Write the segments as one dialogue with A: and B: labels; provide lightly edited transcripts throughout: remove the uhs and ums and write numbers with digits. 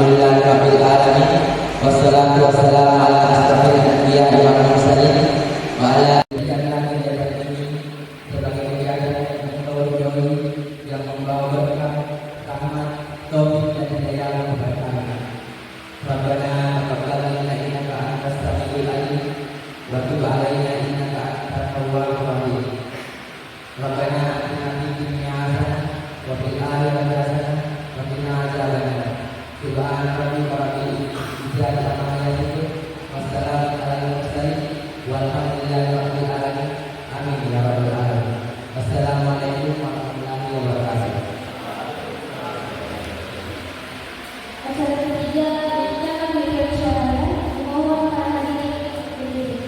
A: Alhamdulillahi rabbil alamin. Wassalatu wassalamu ala asrofil anbiya'i wal mursalin wa ala sebagai kegiatan yang membawa berkah, rahmat, taufik dan hidayah kepada kami. Rabbana taqabbal minna innaka antas samiul alim wa tub 'alaina innaka antat tawwabur rahim. Rabbana atina fid dunya hasanah wa fil akhirati hasanah wa qina adzabannar. Subhana rabbika rabbil izzati amma yasifun wa salamun 'alal mursalin walhamdulillahi rabbil alamin. Amin ya rabbal alamin. Wassalamualaikum warahmatullahi wabarakatuh.
B: Acara ketiga yang akan diperbincangkan mohon para hadirin berdiri.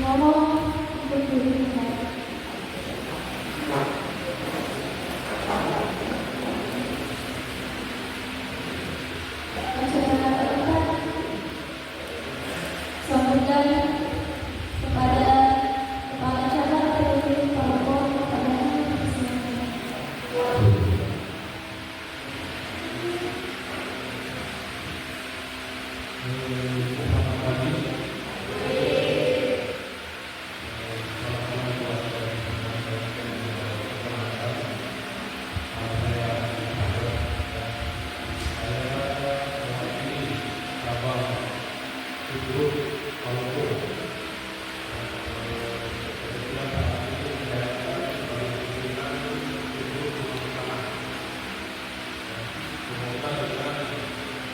B: Mohon berdiri. Acara keempat sambutan kepada kepala cabang PPD Papua kepada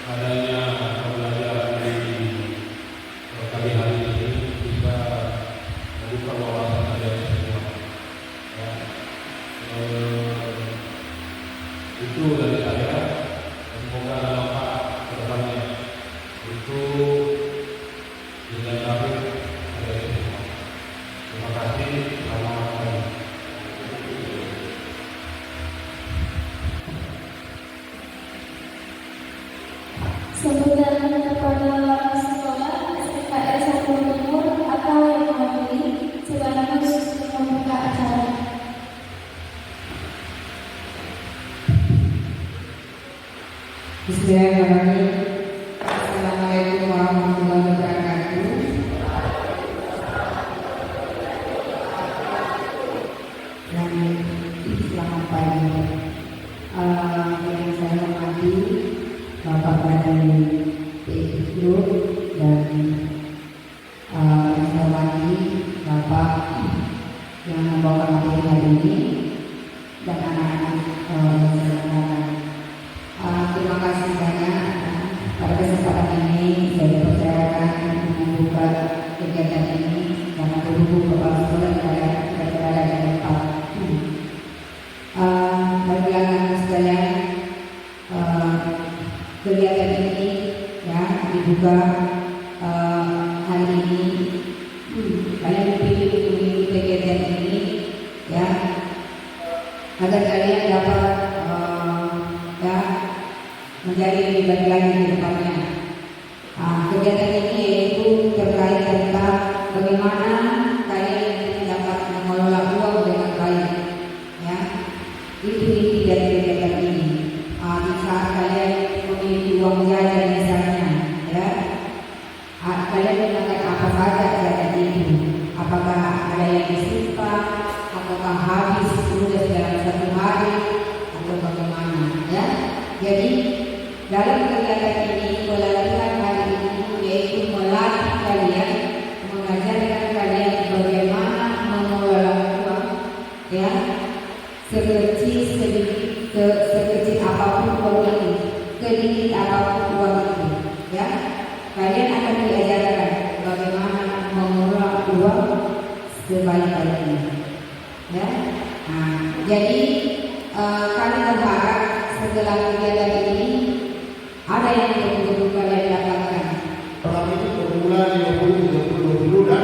C: adanya pembelajaran di pagi hari ini bisa membuka wawasan kalian semua. Ya. Itu dari saya. Semoga ada manfaat ke depannya. Itu dengan kami kalian semua. Terima kasih. Selamat pagi.
B: sambutan kepada sekolah SMKR 1 Timur atau yang mewakili sekaligus membuka acara.
D: Bismillahirrahmanirrahim. Assalamualaikum warahmatullahi wabarakatuh. Dan selamat pagi. Yang saya hormati Bapak dari PI Group dan yang saya hormati Bapak yang membawa materi hari ini dan anak-anak terima kasih banyak pada kesempatan ini saya dipercayakan Hadirin sekalian, kegiatan ini ya dibuka hari ini. Kalian dipilih untuk mengikuti kegiatan ini ya, agar kalian dapat ya menjadi lebih baik lagi ke depannya. Kegiatan ini yaitu terkait tentang bagaimana kalian dapat mengelola uang dengan baik ya. Itu inti dari kegiatan ini. Di saat kalian memiliki uang jajan misalnya ya, kalian menggunakan apa saja jajan itu, apakah ada yang disimpan ataukah habis sudah dalam satu hari atau bagaimana ya. Jadi dalam kegiatan ini, pelatihan hari ini yaitu melatih kalian, mengajarkan kalian bagaimana mengelola uang ya, sekecil apapun uang itu, sedikit apapun uang itu ya. Kalian akan diajarkan bagaimana mengelola uang sebaik-baiknya ya. Jadi kami berharap setelah kegiatan ini ada yang betul-betul kalian dapatkan.
C: Pertama itu formula 50, 30, 20 dan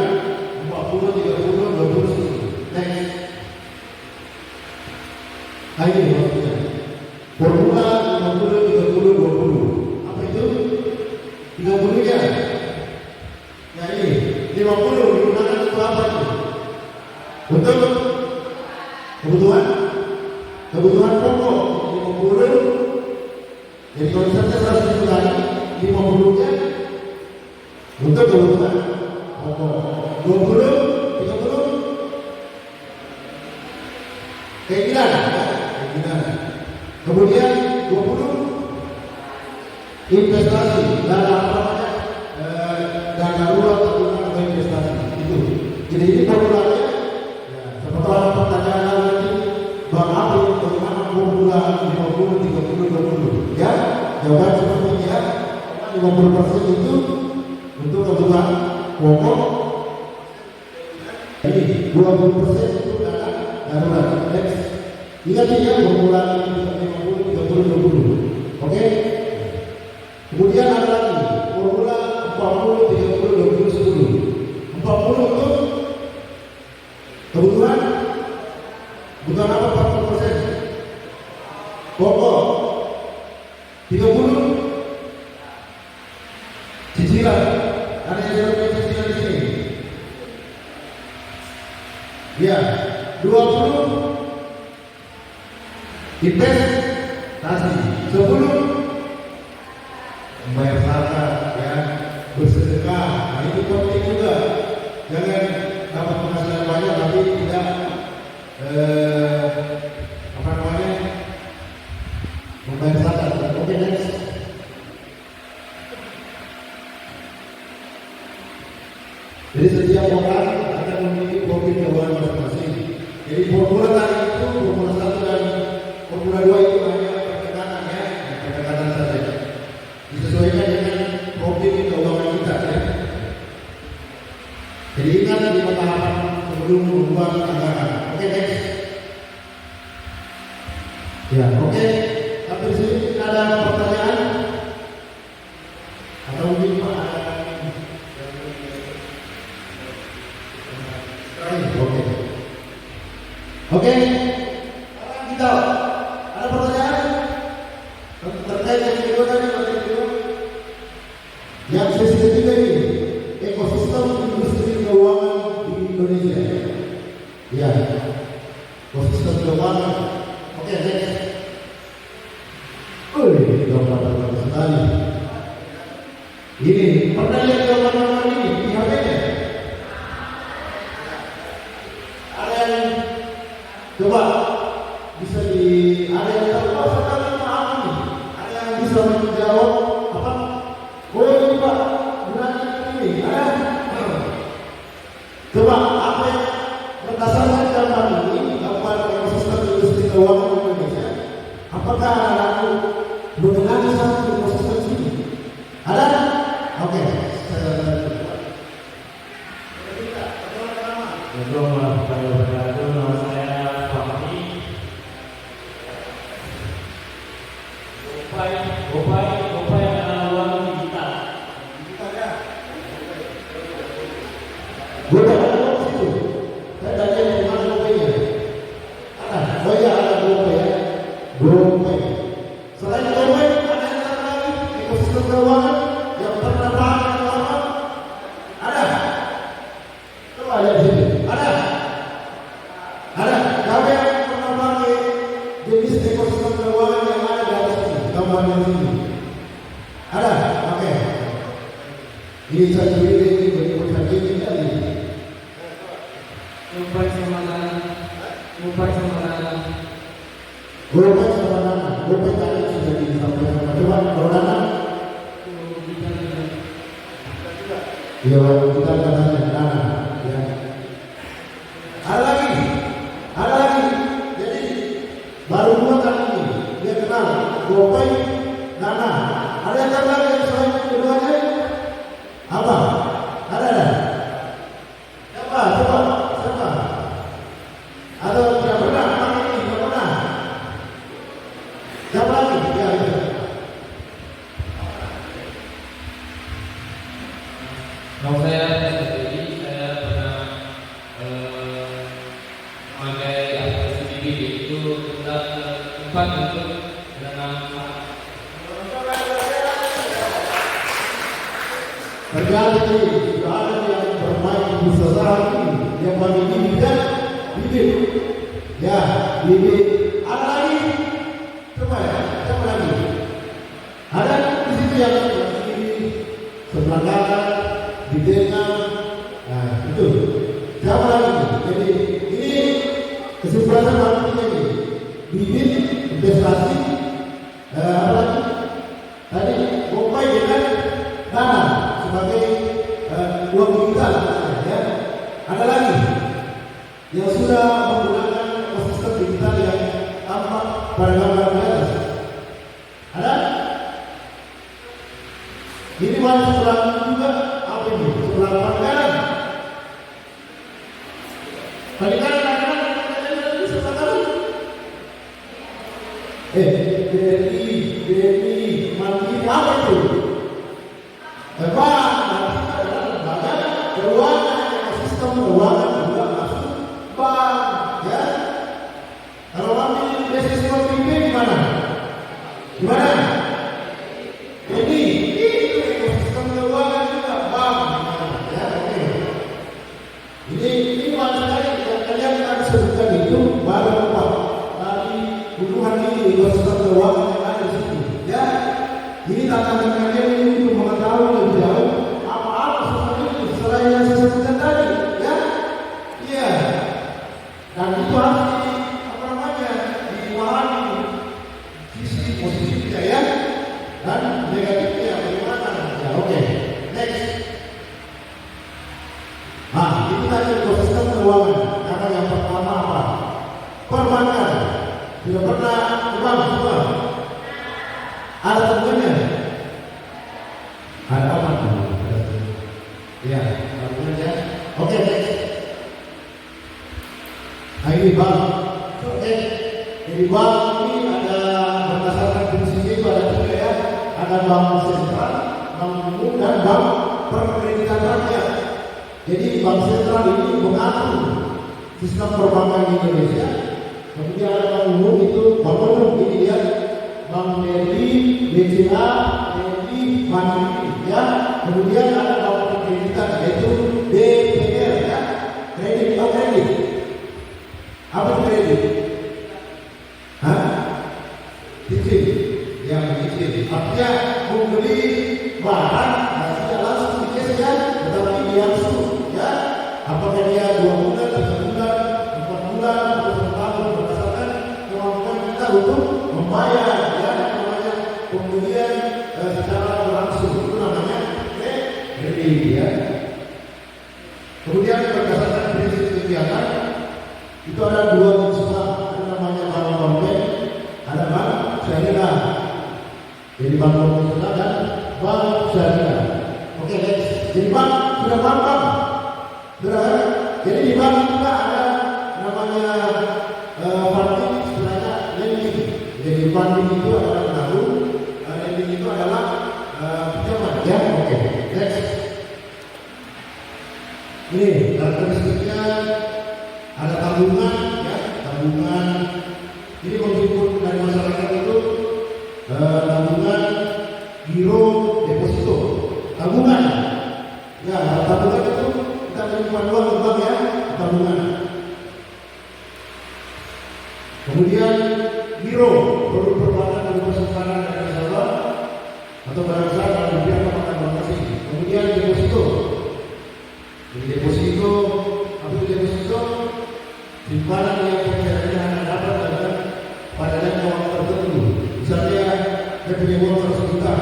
C: 40, 30, 20. Next. Ini maksudnya formula 50, 30, 20. Apa itu? 30 nya ya ini 50 digunakan untuk apa itu? Untuk kebutuhan pokok. 50 jadi konsepnya 100 juta, 50 nya untuk kebutuhan pokok. 20, 30 keinginan. Kemudian 20 investasi dan dana darurat atau investasi itu. Jadi ini formulanya ya, seperti orang pertanyaan lagi, Bang Abdul bagaimana formula 50, 30, 20 ya, jawaban seperti ini ya. 50% itu untuk kebutuhan pokok, jadi 20% itu dana darurat. Next. Ingat ya formula 50, 30, 20. Oke? Kemudian ada lagi formula 40, 30, 20, 10. 40 untuk kebutuhan apa? 40% pokok. 30 cicilan. Ada yang sudah cicilan di sini? Ya. 20 investasi. 10 membayar zakat ya, bersedekah. Nah itu penting juga. Jangan dapat penghasilan banyak tapi tidak membayar zakat. Oke, next. Jadi setiap orang akan memiliki profil keuangan masing-masing. Jadi formula tadi itu formula 1 dan formula 2 itu hanya pendekatan ya, pendekatan saja. Disesuaikan dengan profil keuangan kita ya. Jadi ingat di tahapan sebelum membuat anggaran. Oke, next. Ya, oke. Sampai di sini ada pertanyaan atau mungkin Pak ada Oke. Sekarang kita ada pertanyaan terkait dengan video tadi, yang sesi ketiga ini, ekosistem industri keuangan di Indonesia. Ya, ekosistem keuangan. Oke, next. Ini gambar bagus sekali. Ini pernah lihat gambar-gambar ini di HP-nya? Ada yang coba bisa ada yang tahu apa sekali maaf ini? Ada yang bisa menjawab apa? Oh ini Pak, gunanya ini. Ada? Coba apa yang berdasarkan gambar ini, gambar ekosistem industri keuangan di Indonesia? Apakah ada mengenali satu ekosistem ini? Ada? Oke.
E: Nama saya Fahmi. Gopay adalah uang digital.
C: Gue tak ada di situ. Saya tanya di mana gopaynya? Ada. Oh iya ada gopay ya. Gopay. Selain gopay ada yang lain lagi ekosistem keuangan yang pernah pakai keuangan. Ada. Coba lihat di sini. Ada. Ada. Kau yang pernah pakai jenis ekosistem keuangan yang ada di atas ini, gambarnya di sini. Ada. Oke. Ini saya beri ini bagi pekerja ini kali.
A: Gopay sama Nana. Gopay sama Nana.
C: Gopay sama Nana. Gopay tadi sudah disampaikan. Coba kalau Nana. Ya, kita katanya Nana. Ya. Ada lagi. Ada lagi. Jadi baru dua kali ini dia kenal Gopay, Nana. Ada yang tahu lagi yang selain keduanya? Apa? Ada? Siapa? Coba. Siapa? Atau tidak pernah? Pakai ini tidak pernah. Siapa lagi? Ya, ya.
E: Kalau saya sendiri, saya pernah memakai aplikasi BBB itu tempat untuk menanam.
C: Terjadi sudah ada yang bermain di sesaat ini yang bagi bibit dan bibit. Ya, bibit. Ada lagi? Coba ya, siapa lagi? Ada di situ yang ini sebelah kanan, di tengah. Nah, itu. Siapa lagi? Jadi ini kesimpulan artinya ini bibit investasi. Apa lagi? Tadi Gopay dengan Nana sebagai uang digital, ya. Ada lagi yang sudah menggunakan ekosistem digital yang tampak pada gambar di atas. Ada? Ini masih sebelah juga apa ini? Sebelah kanan. Tadi kanan, sebelah kanan. BNI, Mandiri, apa itu? Bank, nanti adalah lembaga keuangan, ekosistem keuangan juga masuk bank, ya. Kalau kami beasiswa PIB gimana? Gimana? Ini ekosistem keuangan juga bank, ya. Oke. Ini maksudnya yang kalian akan sebutkan itu baru apa? Dari puluhan ini ekosistem keuangan yang ada di situ, ya. Ini tantangan kalian ini untuk mengetahui lebih jauh apa-apa sebenarnya itu selain yang saya sebutkan tadi, ya. Iya. Dan itu harus dipahami sisi positifnya, ya, dan negatifnya bagaimana. Ya, oke. Next. Nah, itu tadi ekosistem keuangan. Karena yang pertama apa? Perbankan. Sudah pernah uang semua? Ada temuannya? Ada apa? Ya, temuannya. Oke, next. Nah, ini bank. Oke. Jadi bank ini ada berdasarkan prinsipnya itu ada tiga, ya. Ada bank sentral, bank umum, dan bank perkreditan rakyat. Jadi bank sentral ini mengatur sistem perbankan di Indonesia. Kemudian ada bank umum itu bank umum ini dia. Bank BRI, BCA, BNI, Mandiri, ya. Kemudian ada bank perkreditan yaitu BPR, ya. Kredit atau kredit. Apa kredit? Hah? Cicil. Yang cicil. Artinya membeli barang tidak langsung di cash, ya, tetapi dia langsung, ya. Apakah dia 2 bulan, 3 bulan, 4 bulan, atau 1 tahun berdasarkan kemampuan kita untuk membayar. Kemudian secara langsung itu namanya kredit, ya. Kemudian berdasarkan prinsip kegiatan itu ada 2 jenis bank, ada namanya bank konven, ada bank syariah. Jadi bank konvensional dan bank syariah. Oke, next. Jadi bank sudah bank. Jadi di bank juga ada namanya funding, istilahnya lending. Jadi funding itu adalah menabung. tabungan, ya, tabungan. Ini kontribusi dari masyarakat itu tabungan, giro, deposito, tabungan. Ya, tabungan itu kita menyimpan uang ke bank, ya, tabungan. Kemudian giro, produk perbankan berupa simpanan dan nasabah atau barang sah dan rupiah memakan bank asing. Kemudian deposito. Jadi deposito, apa itu deposito? Simpanan yang persyaratannya hanya dapat dalam pada uang tertentu. Misalnya saya punya uang 100 juta,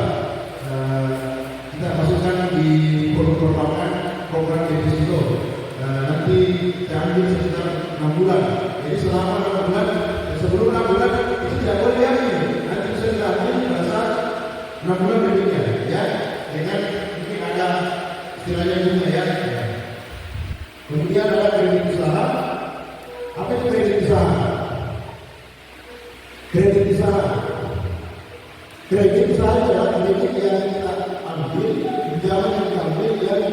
C: kita masukkan di produk perbankan program deposito. Nanti saya ambil sekitar 6 bulan. Jadi selama 6 bulan, sebelum 6 bulan itu tidak boleh diambil. Nanti bisa diambil pada saat 6 bulan berikutnya, ya. Dengan mungkin ada istilahnya bunga, ya. Kemudian ada kredit usaha. Apa itu kredit usaha? Kredit usaha. Kredit usaha adalah kredit yang kita ambil, pinjaman yang kita ambil yang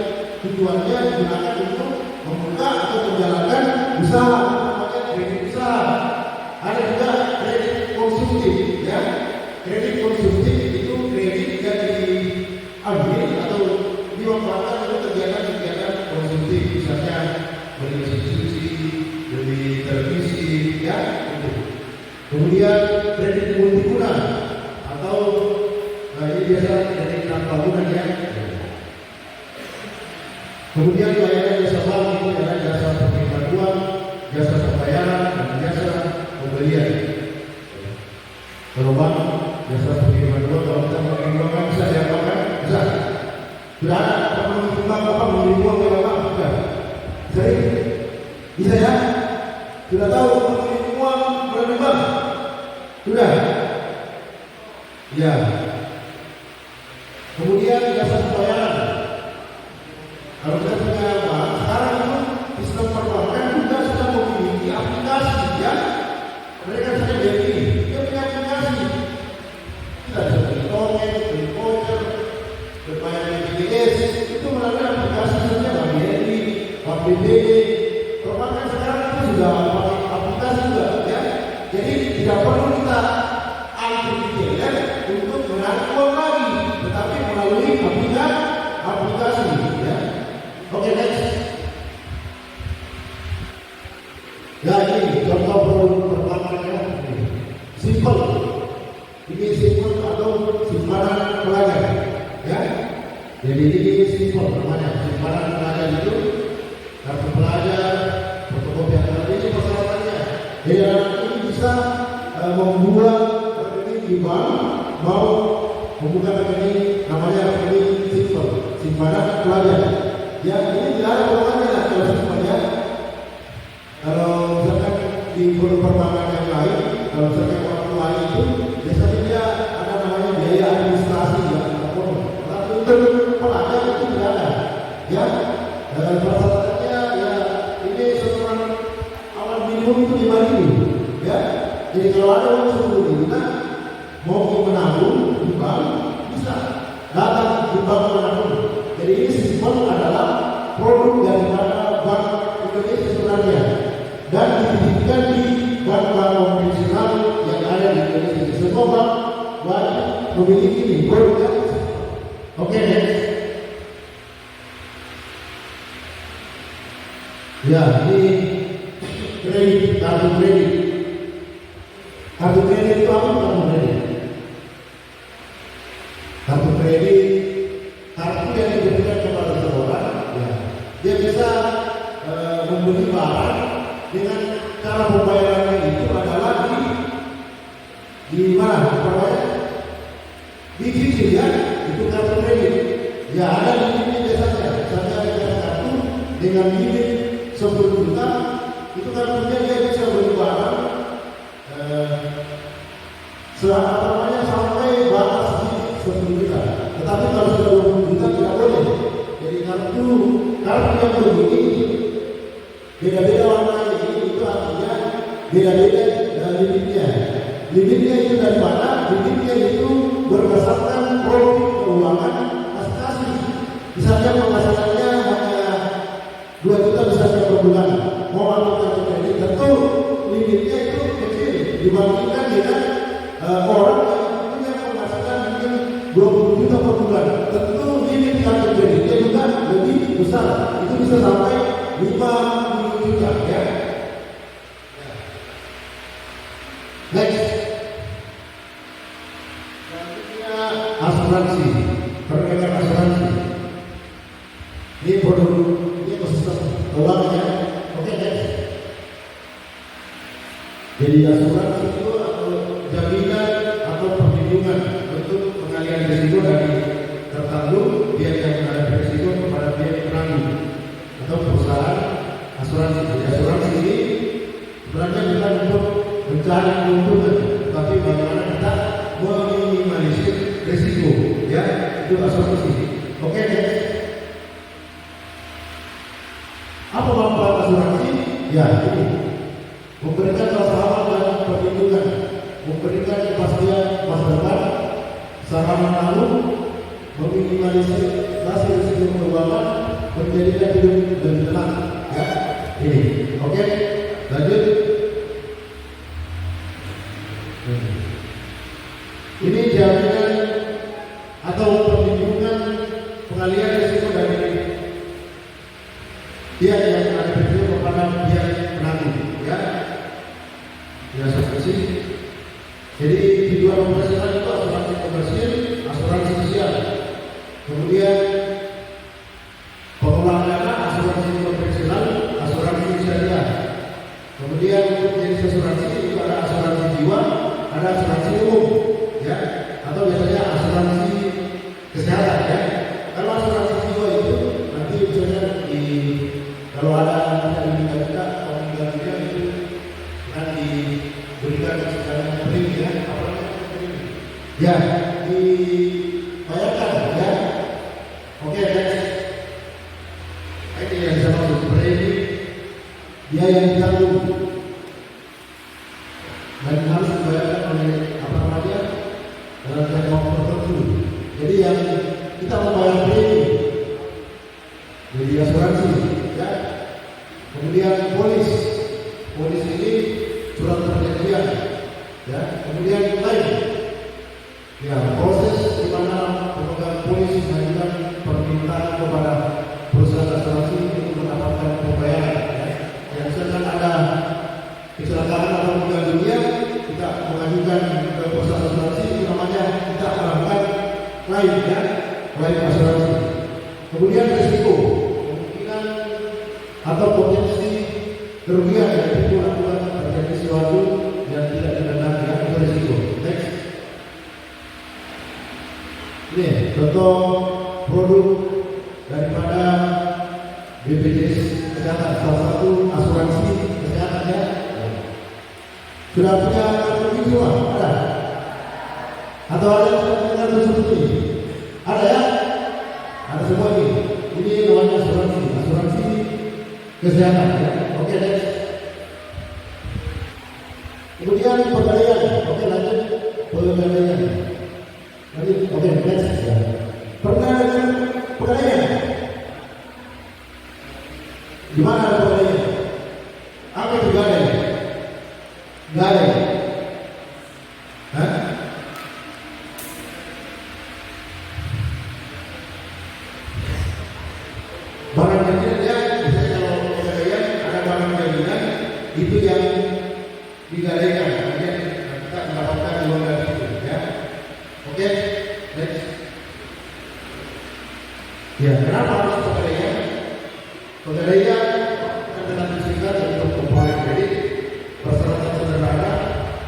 C: tujuannya digunakan untuk membuka atau menjalankan usaha. Namanya kredit usaha. Ada juga kredit konsumtif, ya. Kredit konsumtif itu kredit yang diambil atau dimanfaatkan untuk kegiatan-kegiatan konsumtif, misalnya beli subsidi, beli televisi, ya, gitu. Kemudian kredit multiguna atau ini biasa kredit tanpa guna, ya. Kemudian layanan jasa bank itu adalah jasa pengiriman uang, jasa pembayaran, dan jasa pembelian. Kalau bank jasa pengiriman uang, kalau kita mengirim uang kan bisa diapakan? Bisa. Sudah ada mengirim bank apa mengirim uang ke bank? Sudah. Sering. Bisa, ya? Sudah tahu mengirim uang melalui bank? Sudah. Ya. Kemudian jasa pembayaran. Kalau kita punya bank, sekarang itu sistem perbankan juga sudah memiliki aplikasi, ya. Mereka sudah jadi, dia punya aplikasi. Kita bisa beli token, beli voucher, berbayar BPJS, itu melalui aplikasi saja, Bank BRI, Bank BBD. Perbankan sekarang itu sudah pakai aplikasi juga, ya. Jadi tidak perlu kita antri ya, untuk menarik uang lagi, tetapi melalui aplikasi, ya. Oke, next. Ya, ini contoh produk perbankannya. Simple. Ini simple atau simpanan pelajar, ya. Jadi ini simple namanya, simpanan pelajar itu kartu pelajar, fotokopi akta, ini persyaratannya. Jadi ini bisa membuat rekening di bank, mau membuka rekening namanya rekening simple, simpanan pelajar. Ya, ini tidak ada hubungannya kalau semuanya. Kalau misalkan di produk perbankan yang lain, kalau misalkan waktu lain itu biasanya dia ada namanya biaya administrasi, ya, ataupun tapi untuk pelajar itu tidak ada. Ya, persyaratannya ya ini sekarang awal minimum itu 5.000, ya. Jadi kalau ada uang 10.000, nah, mau menabung di bank bisa datang di bank menabung. Jadi ini simpel adalah produk daripada Bank Indonesia sebenarnya dan dititipkan di bank-bank konvensional yang ada di Indonesia. Semua bank wajib memiliki ini produknya. Oke, next. Ya, ini kredit, kartu kredit. Kartu kredit itu apa? Kartu kredit. Kartu kredit, kartu yang diberikan kepada seseorang, ya, dia bisa membeli barang dengan cara pembayarannya itu adalah di mana? Namanya dicicil, ya, itu kartu kredit. Ya, ada limitnya biasanya. Misalnya ada kartu dengan limit 10 juta, itu kartunya dia bisa beli barang sampai batas 10 juta. Tetapi kalau sudah 20 juta tidak boleh. Jadi kartu yang begini beda-beda warnanya, itu artinya beda-beda limitnya. Limitnya itu dari mana? Limitnya itu berdasarkan produk keuangan masing-masing. Misalnya penghasilannya hanya 2 juta misalnya per bulan, mau ambil kartu kredit dan orang yang punya penghasilan mungkin 20 juta per bulan, tentu ini tidak terjadi. Dia juga lebih besar, itu bisa sampai 50 juta ya. Next, selanjutnya asuransi, perdagangan asuransi. Ini produk, ini ekosistem keuangan ya. Oke, next. Jadi asuransi itu atau jaminan atau perlindungan untuk pengalihan risiko dari tertanggung pihak yang menghadapi risiko kepada pihak penanggung atau perusahaan asuransi. Jadi asuransi ini sebenarnya bukan untuk mencari keuntungan, tapi bagaimana kita meminimalisir risiko, ya itu asuransi. Oke, next. Apa manfaat asuransi? Ya ini memberikan rasa aman dan perlindungan, memberikan kepastian masa depan, sarana menanggung, meminimalisir risiko keuangan, menjadikan hidup lebih tenang. Ya, ini. Oke, lanjut. Ini jaminan atau perlindungan pengalihan risiko dari pihak yang menghadapi risiko kepada pihak penanggung. Ya, asuransi. Jadi tujuan operasional itu asuransi komersil, asuransi sosial. Kemudian pengelolaan dana, asuransi konvensional, asuransi syariah. Kemudian untuk jenis asuransi itu ada asuransi jiwa, ada asuransi umum, ya, atau biasanya asuransi kesehatan, ya. Kalau asuransi jiwa itu nanti misalnya kalau ada kita itu akan diberikan secara premi, ya, ya, dibayarkan, ya. Oke, next. Ini yang saya maksud premi, dia yang ditanggung dan harus dibayarkan oleh apa namanya dalam jangka waktu tertentu. Jadi yang kita membayar premi, jadi asuransi, ya. Kemudian polis ini surat perjanjian, ya. Kemudian klaim, ya, proses di mana pemegang polis mengajukan permintaan kepada perusahaan asuransi untuk mendapatkan pembayaran, ya. Yang misalkan ada kecelakaan atau meninggal dunia, kita mengajukan ke perusahaan asuransi, itu namanya kita melakukan klaim, ya, klaim asuransi. Kemudian risiko, kemungkinan atau potensi kerugian yang itu akibat terjadi sesuatu yang tidak dikehendaki, ya, itu risiko. Next. Ini contoh produk daripada BPJS Kesehatan, salah satu asuransi kesehatan, ya. Sudah punya kartu semua? Ada? Atau ada yang punya kartu seperti ini? Ada, ya? Ada semua ini. Ini namanya asuransi kesehatan, ya. Oke, next. Kemudian pegadaian. Oke, lanjut pegadaian. Oke, next, ya. Pernah dengar pegadaian? Di mana ada pegadaian? Apa itu gadai? Gadai. Hah? Barang jaminan, ya, misalnya kalau pegadaian ada barang jaminan itu yang digadaikan, kemudian kita mendapatkan uang dari itu, ya. Oke, next. Ya, kenapa harus pegadaian? Pegadaian dengan disingkat untuk komponen kredit, persyaratan sederhana,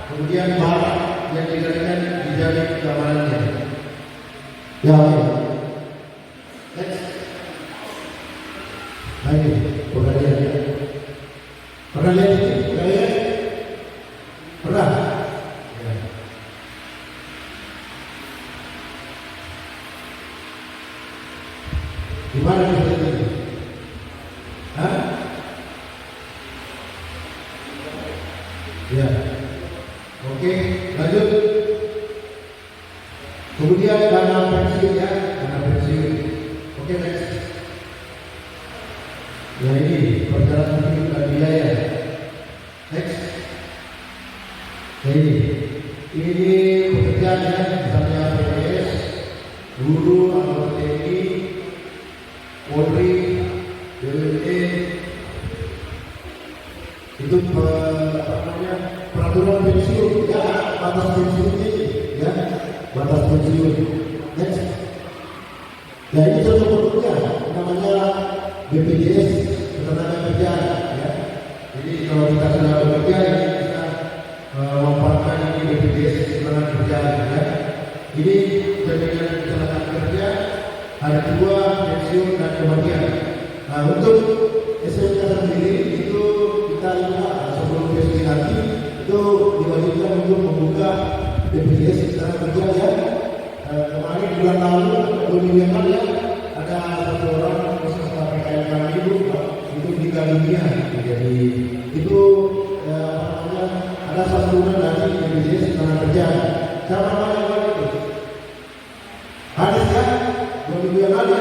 C: kemudian barang yang digadaikan dijamin keamanannya. Ya, oke. Next. Lagi, pegadaian. Pernah lihat ini pegadaian? Pernah? Ya. Di mana bisa ini? Hah? Ya. Oke, lanjut. Kemudian dana pensiun, ya, dana pensiun. Oke, next. Ya, ini perjalanan hidup dan biaya. Next. Ya, ini Ini pekerjaan ya, misalnya PNS, guru, anggota TNI, Polri, BPD, itu peraturan pensiun ya, batas pensiun ini ya, batas pensiun. Next. Ya ini contoh produknya, namanya BPJS, ketenagakerjaan ya. Jadi kalau kita sudah bekerja, ini kita memanfaatkan ini BPJS ketenagakerjaan ya. Ini jaminan kecelakaan kerja, ada 2 pensiun dan kematian. Nah untuk SMK sendiri itu kita lihat sebelum PSBB nanti itu diwajibkan untuk membuka BPJS ketenagakerjaan ya. Kemarin bulan lalu atau minggu yang lalu ya, ada satu orang khusus PKN kami itu meninggal dunia. Jadi itu ada santunan dari BPJS ketenagakerjaan. Siapa namanya orang itu? Hadis ya, 2 minggu yang lalu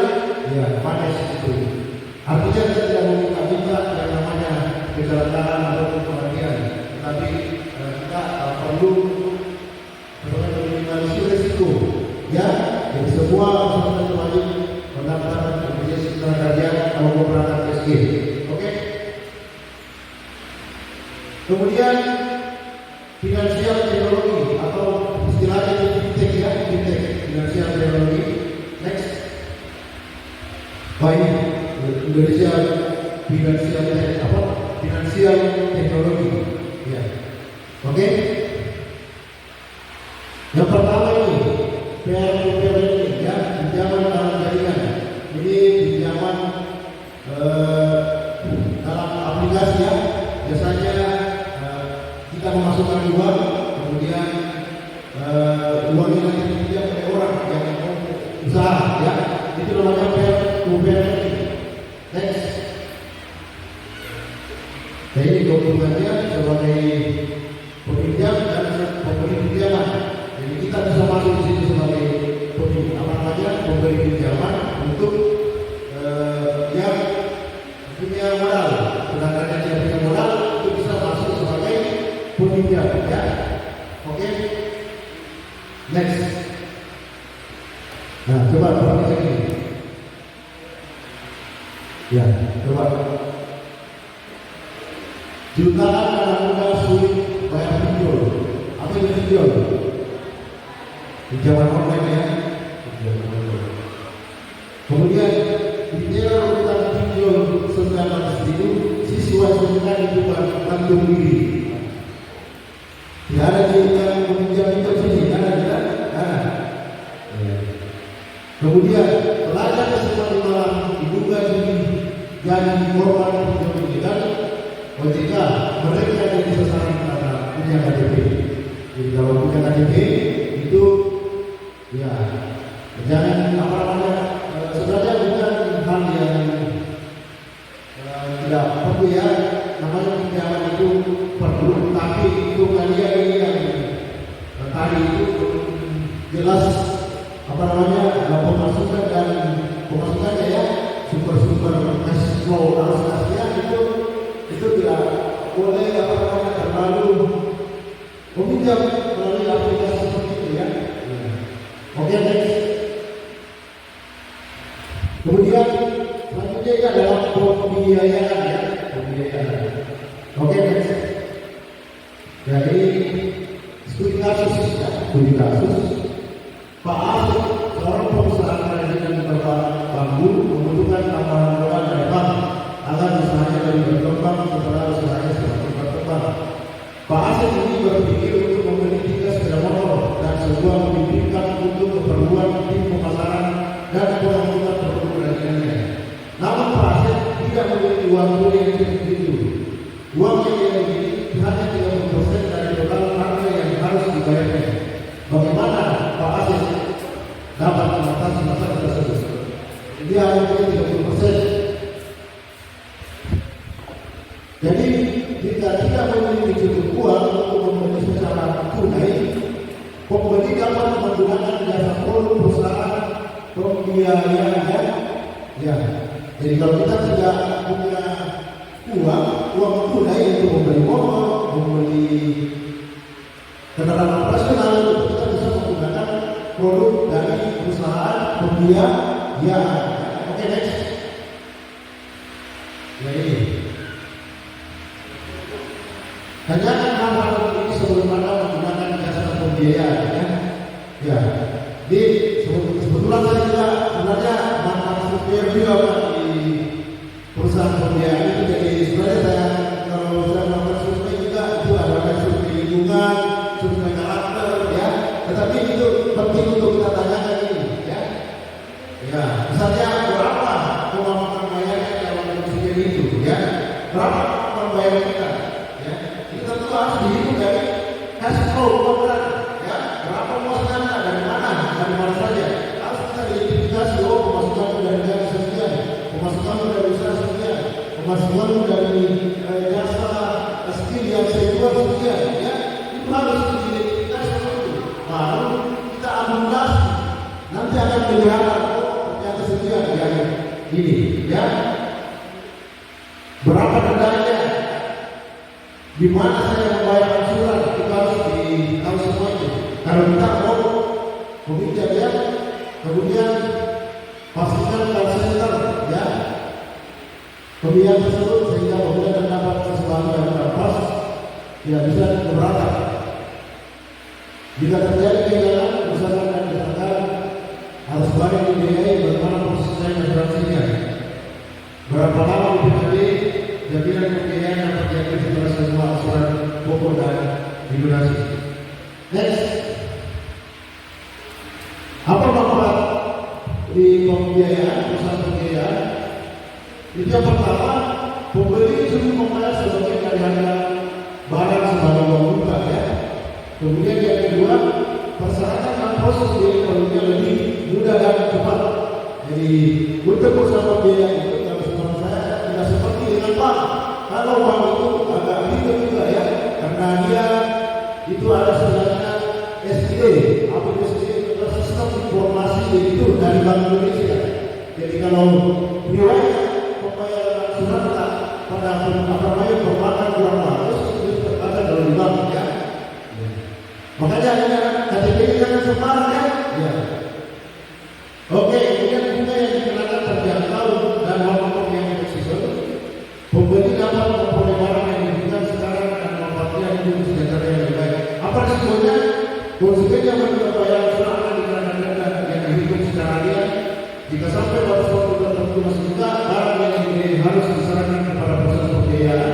C: ya, hadis itu. Artinya kita tidak meminta yang namanya kecelakaan atau kematian, tapi kita perlu meminimalisir risiko. Ya, jadi semua masyarakat wajib mendaftar BPJS ketenagakerjaan kalau mau berangkat SG. Oke. Kemudian finansial teknologi atau istilahnya fintech ya, fintech, finansial teknologi. Next. Baik, Indonesia finansial teknologi. Ya. Oke. Yang pertama ini peer-to-peer lending ya, pinjaman dalam jaringan. Ini pinjaman dalam aplikasi ya. Biasanya kita memasukkan uang, kemudian uangnya nanti dipinjam oleh orang yang mau usaha ya. Itu namanya peer-to-peer lending. Next. Jadi ini dokumennya sebagai peminjam dan pemberi pinjaman. Jadi kita bisa masuk di sini sebagai pemberi pinjaman untuk yang punya modal. Sedangkan yang tidak punya modal itu bisa masuk sebagai peminjam ya. Oke. Next. Nah, coba perhatikan ini. Ya, coba. Jutaan anak muda sulit bayar pinjol. Apa itu pinjol? Pinjaman online ya. Kemudian di era utang pinjol 19 itu siswa sebenarnya dibuat gantung diri. Tidak ada yang meminjam itu sini, ada tidak? Kemudian pelajar kesempatan malam diduga jadi korban pinjol ilegal. Jika mereka jadi sasaran karena punya KTP. Jadi kalau punya KTP itu ya jangan sebenarnya bukan hal yang tidak perlu ya, namanya pinjaman itu perlu, tapi itu kalian ini yang tadi itu jelas pemasukannya ya, super cash flow transaksinya itu tidak boleh terlalu meminjam melalui aplikasi seperti itu ya. Oke, next. Kemudian selanjutnya ini adalah pembiayaan ya, pembiayaan. Oke, next. Jadi studi kasus Pak Asif, seorang pengusaha kerajinan bambu membutuhkan tambahan modal dari bank agar usahanya lebih berkembang setelah usahanya semakin berkembang. Pak Asif ini berpikir untuk membeli 3 sepeda motor dan sebuah membimbingkan untuk keperluan tim pemasaran dan pengangkutan produk kerajinan. Namun Pak Asif tidak memiliki uang tunai yang cukup itu. Uang yang dia miliki hanya 30% dari total harga yang harus dibayarnya. Bagaimana Pak Asif dapat mengatasi masalah tersebut? Dia hanya 30%. Jadi jika tidak memiliki cukup uang untuk membeli secara tunai, pembeli dapat menggunakan jasa perusahaan pembiayaan ya. Jadi kalau kita tidak punya uang tunai untuk membeli motor, membeli Kendaraan operasional itu kita bisa menggunakan produk dari perusahaan pembiayaan. Oke, next. Ya ini. Hanya hal-hal ini sebelum Anda menggunakan jasa pembiayaan, ya. Ya. Di kebetulan saya juga sebenarnya mantan supir juga Pak, di perusahaan pembiayaan itu. Jadi sebenarnya saya kalau sudah melakukan survei juga itu ada survei lingkungan, survei karakter, ya. Tetapi itu penting untuk kita tanyakan ini, ya. Ya, misalnya berapa kemampuan bayarnya dalam survei itu, ya. Berapa kemampuan bayar kita, ya. Ini tentu harus dihitung dari cash flow kontrak, ya. Berapa pemasukan dari mana saja. Harus kita identifikasi, oh pemasukan dari sekian, pemasukan dari usaha sekian, pemasukan dari jasa skill yang saya jual sekian, ya. Itu harus diidentifikasi dulu. Baru kita akumulasi. Nanti akan kelihatan, oh ternyata sekian, ya ini, ya. Berapa dendanya? Di mana saya membayar angsuran? Itu harus ditahu semua itu. Kalau kita mau meminjam, ya, kemudian pastikan call center, ya, pembiayaan tersebut sehingga kemudian terdapat sesuatu yang pas, tidak bisa keberatan. Jika terjadi kehilangan, usaha dan misalkan harus balik dibiayai bagaimana proses asuransinya, berapa lama dipilih jaminan pembiayaan yang terjadi setelah semua asuran pokok dan dilunasi. Next. Apa manfaat di pembiayaan, perusahaan pembiayaan? Itu yang pertama, pembeli sudah membayar sebagai dari harga barang sebagai uang muka, ya. Kemudian yang kedua, persyaratan dan proses biaya lebih mudah dan cepat. Jadi untuk perusahaan pembiayaan itu kalau menurut saya tidak seperti dengan bank. Kalau bank itu agak ribet juga, ya, karena dia itu ada sebenarnya SID, aplikasi sistem informasi itu dari Bank Indonesia. Jadi kalau riwayat pembayaran angsuran pada perbankan kurang bagus itu terkadang dari bank, ya. Makanya KTP jangan sembarang, ya. Ya. Oke, kemudian bunga yang dikenakan terjangkau dan waktu yang fleksibel. Pembeli dapat memperoleh barang yang dibutuhkan sekarang dan memanfaatkan itu sejahtera yang lebih baik. Apa risikonya? Konsumen yang membayar angsuran akan dikenakan denda yang dihitung secara real. Jika sampai pada suatu tertentu masih juga, barang yang dibeli harus diserahkan kepada proses pembiayaan.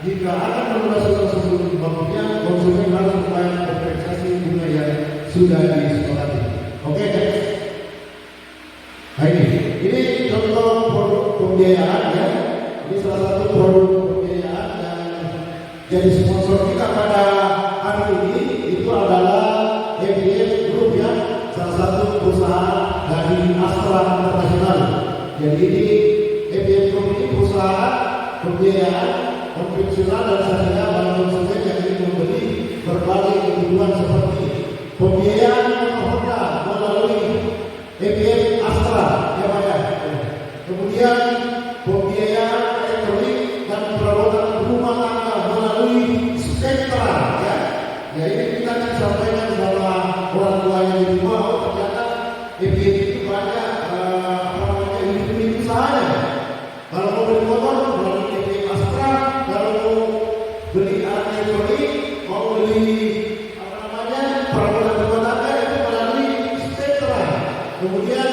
C: Jika akan melunasi tersebut waktunya, konsumen harus membayar kompensasi bunga yang sudah disepakati. Oke, guys. Nah ini contoh produk pembiayaan, ya. Ini salah satu produk pembiayaan yang jadi sponsor kita pada hari ini itu adalah EBF Group, ya, salah satu perusahaan dari Astra Internasional. Jadi ini EBF Group ini perusahaan pembiayaan konvensional dan syariah bagi konsumen yang ingin membeli berbagai kebutuhan seperti pembiayaan Honda melalui EBF Astra, ya Pak, ya. Kemudian pembiayaan elektronik dan perabotan rumah tangga melalui Spektra, ya. Ya ini kita akan sampaikan bahwa orang tua yang di rumah, oh ternyata EBF itu banyak unit usahanya. Kalau mau beli motor melalui EBF Astra, kalau mau beli alat elektronik, mau beli perabotan rumah tangga itu melalui Spektra. Kemudian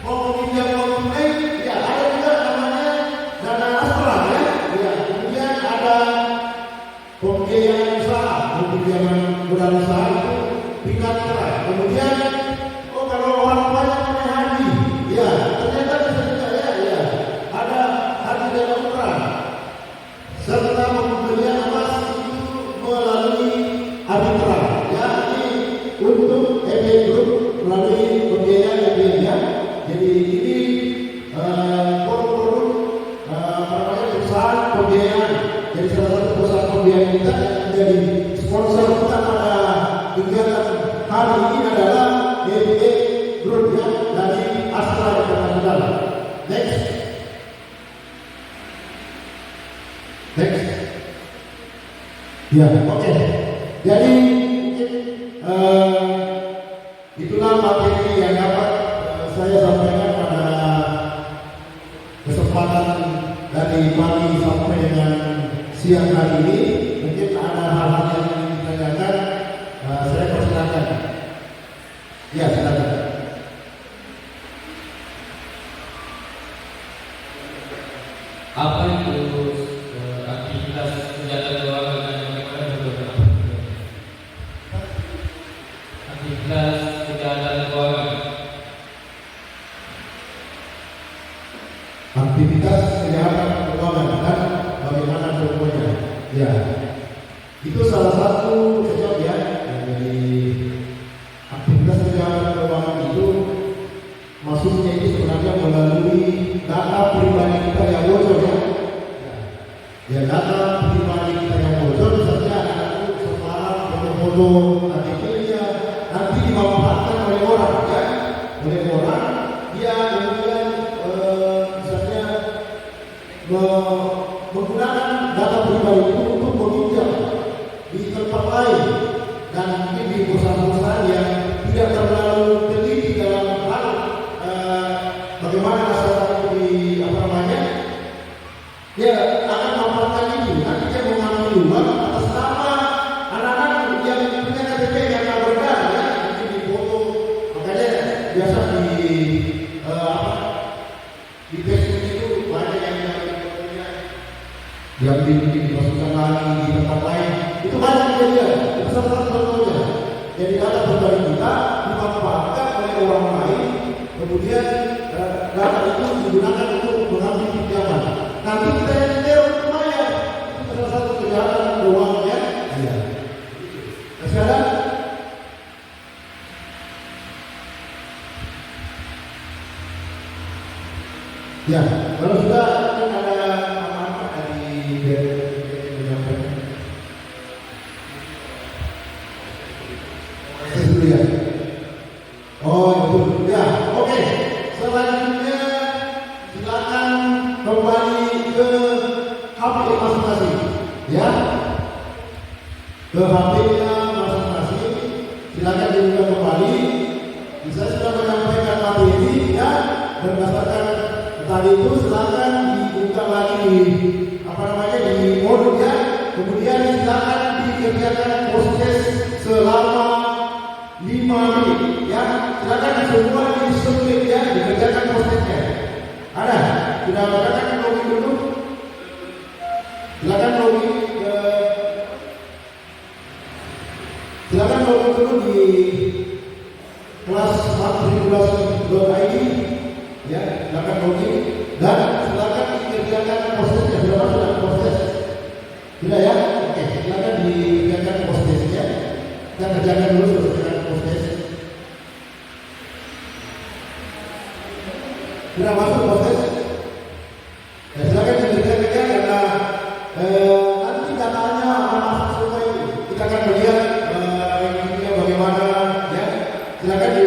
C: mau meminjam uang tunai, ya ada juga namanya dana Astra, ya. Ya. Kemudian ada pembiayaan usaha, pembiayaan modal usaha itu Pinatra. Kemudian kalau orang banyak pakai haji, ya ternyata bisa juga, ya. Ada haji dan umrah serta pembelian emas itu melalui Abitra, ya. Ini untuk EBF Group melalui pembiayaan EBF, ya. Jadi ini produk perusahaan pembiayaan. Jadi salah satu perusahaan pembiayaan kita yang menjadi sponsor kita pada kegiatan hari ini adalah EBF Group, ya, dari Astra Internasional. Next. Ya, oke. Jadi itulah materi yang dapat saya sampaikan pada kesempatan dari pagi sampai dengan siang hari ini. Mungkin ada hal-hal yang ingin ditanyakan, saya persilakan. Ya, silakan.
E: Apa itu aktivitas kegiatan keuangan dan bagaimana berbeda? Aktivitas kegiatan keuangan.
C: Aktivitas kejahatan keuangan dan bagaimana contohnya? Ya, itu salah satu contoh ya dari aktivitas kejahatan keuangan itu. Maksudnya itu sebenarnya melalui data pribadi kita yang bocor ya. Ya, data pribadi kita yang bocor, misalnya ada seseorang foto-foto KTP-nya nanti dimanfaatkan oleh orang ya, oleh orang dia kemudian misalnya menggunakan data pribadi itu untuk meminjam di tempat lain dan mungkin di perusahaan-perusahaan yang tidak terlalu teliti dalam hal bagaimana masyarakat di apa namanya, dia akan memanfaatkan itu. Nanti dia mengambil uang atas nama anak-anak yang punya KTP yang tak berbeda ya, mungkin di foto. Makanya biasa di Facebook itu banyak yang dimasukkan lagi di tempat lain. Itu banyak kejadian. Itu salah satu contohnya. Jadi data pribadi kita dimanfaatkan oleh orang lain, kemudian data itu digunakan untuk mengambil pinjaman. Nanti kita yang nyewa lumayan. Itu salah satu kejahatan keuangan ya. Iya. Sekarang ya, kalau sudah kan ada apa dari menyampaikan. Dulu ya. Oh itu ya. Oke. Selanjutnya silakan kembali ke HP masing-masing. Ya. Ke HP-nya masing-masing. Silakan dibuka kembali. Saya sudah menyampaikan materi ya, berdasarkan tadi itu silakan dibuka lagi apa namanya di modul ya. Kemudian silakan dikerjakan proses selama 5 menit ya. Silakan semua di submit ya, dikerjakan prosesnya. Ada? Sudah kerjakan login dulu? Silakan login ke silakan login dulu di kelas matrikulasi.id ya, silakan login dan silakan dikerjakan prosesnya. Sudah masuk dalam proses? Sudah ya? Oke, silakan dikerjakan prosesnya. Kita kerjakan dulu selesai proses. Sudah masuk proses? Ya, silakan dikerjakan karena nanti datanya akan masuk semua itu. Kita akan melihat reviewnya bagaimana ya. Silakan di